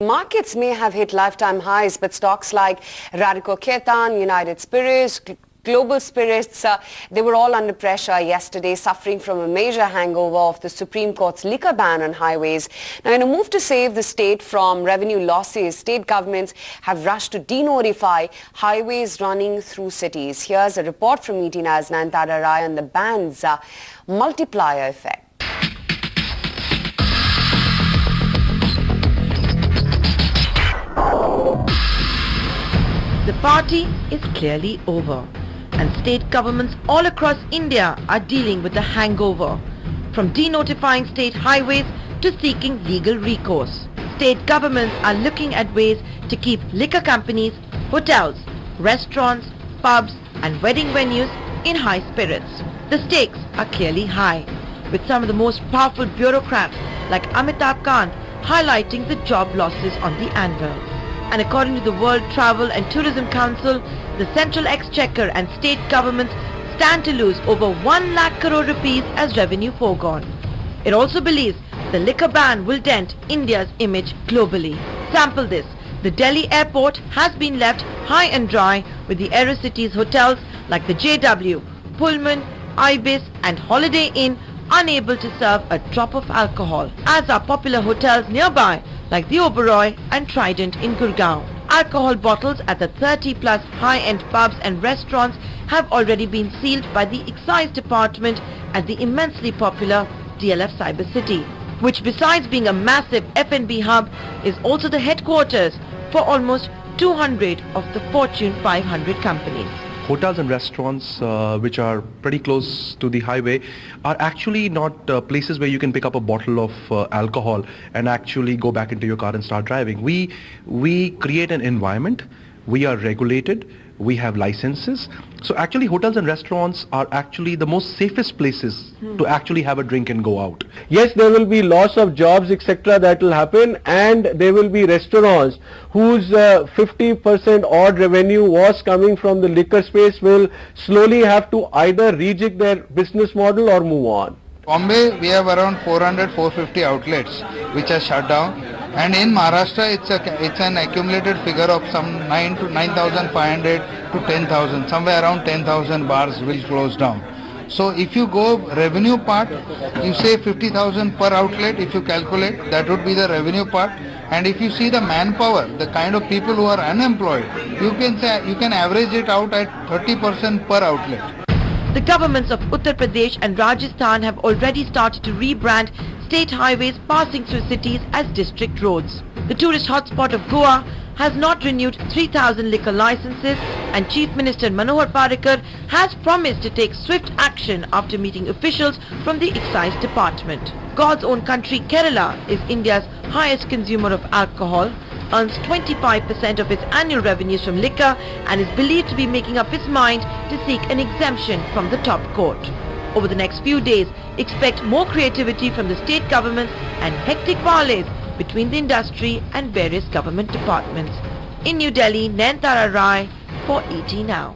Markets may have hit lifetime highs, but stocks like Radico Khaitan, United Spirits, Global Spirits, they were all under pressure yesterday, suffering from a major hangover of the Supreme Court's liquor ban on highways. Now, in a move to save the state from revenue losses, state governments have rushed to denotify highways running through cities. Here's a report from ETNA's Nantara Rai on the ban's multiplier effect. The party is clearly over, and state governments all across India are dealing with the hangover, from denotifying state highways to seeking legal recourse. State governments are looking at ways to keep liquor companies, hotels, restaurants, pubs and wedding venues in high spirits. The stakes are clearly high, with some of the most powerful bureaucrats like Amitabh Kant highlighting the job losses on the anvil. And according to the World Travel and Tourism Council, the central exchequer and state governments stand to lose over 1 lakh crore rupees as revenue foregone. It also believes the liquor ban will dent India's image globally. Sample this. The Delhi airport has been left high and dry, with the AeroCity's hotels like the JW, Pullman, Ibis and Holiday Inn unable to serve a drop of alcohol, as are popular hotels nearby like the Oberoi and Trident in Gurgaon. Alcohol bottles at the 30+ high-end pubs and restaurants have already been sealed by the excise department at the immensely popular DLF Cyber City, which besides being a massive F&B hub is also the headquarters for almost 200 of the Fortune 500 companies. Hotels and restaurants which are pretty close to the highway are actually not places where you can pick up a bottle of alcohol and actually go back into your car and start driving. We create an environment, we are regulated, we have licenses. So actually hotels and restaurants are actually the most safest places to actually have a drink and go out. Yes, there will be loss of jobs, etc. that will happen, and there will be restaurants whose 50% odd revenue was coming from the liquor space will slowly have to either rejig their business model or move on. Bombay, we have around 400-450 outlets which are shut down, and in Maharashtra it's an accumulated figure of some 9,500 to 10,000, somewhere around 10,000 bars will close down. So if you go revenue part, you say 50,000 per outlet. If you calculate, that would be the revenue part. And if you see the manpower, the kind of people who are unemployed, you can average it out at 30% per outlet. The governments of Uttar Pradesh and Rajasthan have already started to rebrand state highways passing through cities as district roads. The tourist hotspot of Goa has not renewed 3,000 liquor licenses, and Chief Minister Manohar Parrikar has promised to take swift action after meeting officials from the excise department. God's own country Kerala is India's highest consumer of alcohol, earns 25% of its annual revenues from liquor, and is believed to be making up its mind to seek an exemption from the top court. Over the next few days, expect more creativity from the state governments and hectic parleys between the industry and various government departments. In New Delhi, Nantara Rai for ET Now.